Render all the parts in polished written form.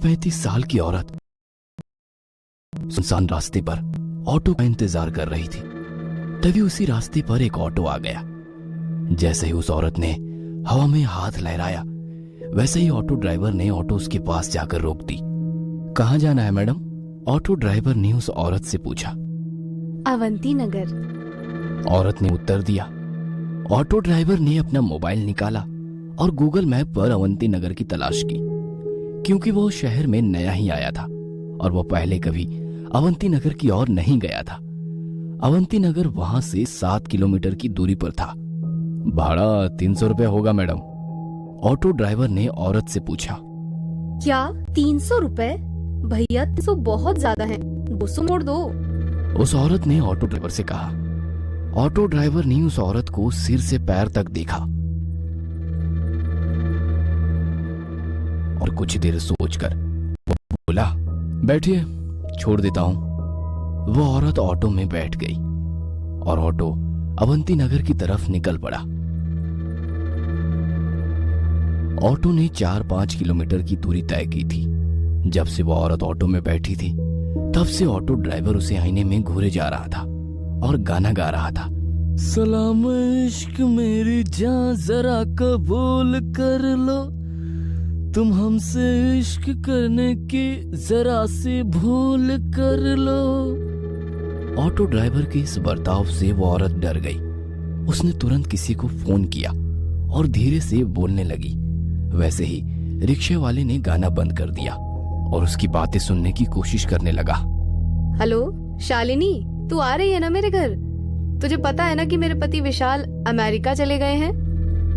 35 साल की औरत सुनसान रास्ते पर ऑटो का इंतजार कर रही थी। तभी उसी रास्ते पर एक ऑटो आ गया। जैसे ही उस औरत ने हवा में हाथ लहराया, वैसे ही ऑटो ड्राइवर ने ऑटो उसके पास जाकर रोक दी। कहाँ जाना है मैडम? ऑटो ड्राइवर ने उस औरत से पूछा। अवंती नगर। औरत ने उत्तर दिया। ऑटो ड्राइवर ने अपना मोबाइल निकाला और गूगल मैप पर अवंती नगर की तलाश की, क्योंकि वो शहर में नया ही आया था और वो पहले कभी अवंती नगर की ओर नहीं गया था। अवंती नगर वहां से 7 किलोमीटर की दूरी पर था। भाड़ा 300 रुपये होगा मैडम, ऑटो ड्राइवर ने औरत से पूछा। क्या 300 रुपए? भैया 300 बहुत ज्यादा है, 200 मोड़ दो। उस औरत ने ऑटो ड्राइवर से कहा। ऑटो ड्राइवर ने उस औरत को सिर से पैर तक देखा और कुछ देर सोचकर बोला, बैठिए, छोड़ देता हूं। वो औरत ऑटो में बैठ गई और ऑटो अवंती नगर की तरफ निकल पड़ा। ऑटो ने 4-5 किलोमीटर की दूरी तय की थी। जब से वो औरत ऑटो में बैठी थी, तब से ऑटो ड्राइवर उसे आईने में घूरे जा रहा था और गाना गा रहा था। सलाम इश्क मेरी जान जरा कबूल कर लो, तुम हमसे इश्क करने की जरा सी भूल कर लो। ऑटो ड्राइवर के इस बर्ताव से वो औरत डर गई। उसने तुरंत किसी को फोन किया और धीरे से बोलने लगी। वैसे ही रिक्शे वाले ने गाना बंद कर दिया और उसकी बातें सुनने की कोशिश करने लगा। हेलो शालिनी, तू आ रही है ना मेरे घर? तुझे पता है ना कि मेरे पति विशाल अमेरिका चले गए हैं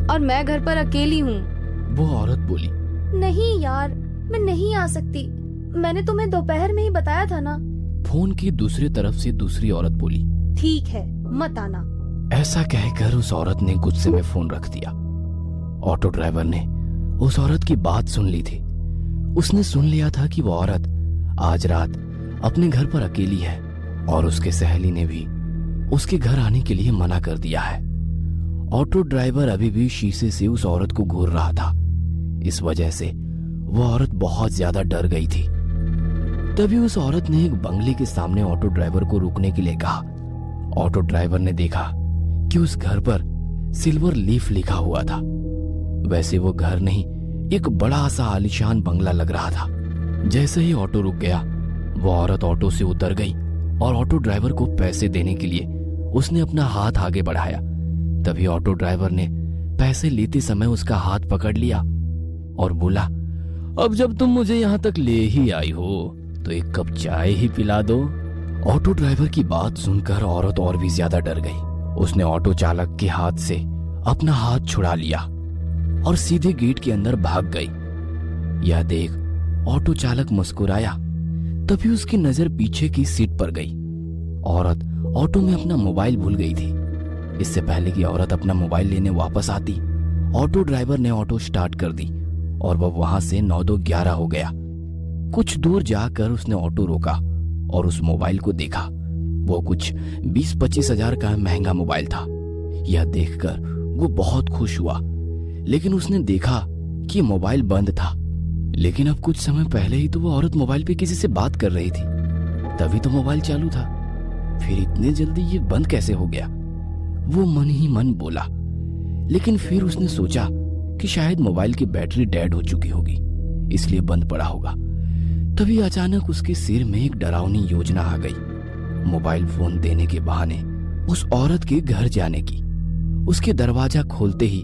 और मैं घर पर अकेली हूँ। वो औरत बोली। नहीं यार, मैं नहीं आ सकती। मैंने तुम्हें दोपहर में ही बताया था ना। फोन की दूसरी तरफ से दूसरी औरत बोली। ठीक है, मत आना। ऐसा कहकर उस औरत ने गुस्से में फोन रख दिया। ऑटो ड्राइवर ने उस औरत की बात सुन ली थी। उसने सुन लिया था कि वो औरत आज रात अपने घर पर अकेली है और उसके सहेली ने भी उसके घर आने के लिए मना कर दिया है। ऑटो ड्राइवर अभी भी शीशे से उस औरत को घूर रहा था। इस वजह से वो औरत बहुत ज्यादा डर गई थी। तभी उस औरत ने एक बंगले के सामने ऑटो ड्राइवर को रुकने के लिए कहा। ऑटो ड्राइवर ने देखा कि उस घर पर सिल्वर लीफ लिखा हुआ था। वैसे वो घर नहीं, एक बड़ा सा आलीशान बंगला लग रहा था। जैसे ही ऑटो रुक गया, वो औरत ऑटो से उतर गई और ऑटो ड्राइवर को पैसे देने के लिए उसने अपना हाथ आगे बढ़ाया। तभी ऑटो ड्राइवर ने पैसे लेते समय उसका हाथ पकड़ लिया और बोला, अब जब तुम मुझे यहाँ तक ले ही आई हो तो एक कप चाय ही पिला दो। ऑटो ड्राइवर की बात सुनकर औरत और भी ज्यादा डर गई। उसने ऑटो चालक के हाथ से अपना हाथ छुड़ा लिया और सीधे गेट के अंदर भाग गई। यह देख ऑटो चालक मुस्कुराया। तभी उसकी नजर पीछे की सीट पर गई। औरत ऑटो में अपना मोबाइल भूल गई थी। इससे पहले कि औरत अपना मोबाइल लेने वापस आती, ऑटो ड्राइवर ने ऑटो स्टार्ट कर दी और वह वहां से 9-2-11 हो गया। कुछ दूर जाकर उसने ऑटो रोका और उस मोबाइल को देखा। वो कुछ 20-25 हजार का महंगा मोबाइल था। यह देखकर वो बहुत खुश हुआ, लेकिन उसने देखा कि मोबाइल बंद था। लेकिन अब कुछ समय पहले ही तो वो औरत मोबाइल पे किसी से बात कर रही थी, तभी तो मोबाइल चालू था। फिर इतने जल्दी ये बंद कैसे हो गया? वो मन ही मन बोला। लेकिन फिर उसने सोचा कि शायद मोबाइल की बैटरी डेड हो चुकी होगी, इसलिए बंद पड़ा होगा। तभी अचानक उसके सिर में एक डरावनी योजना आ गई। मोबाइल फोन देने के बहाने उस औरत के घर जाने की। उसके दरवाजा खोलते ही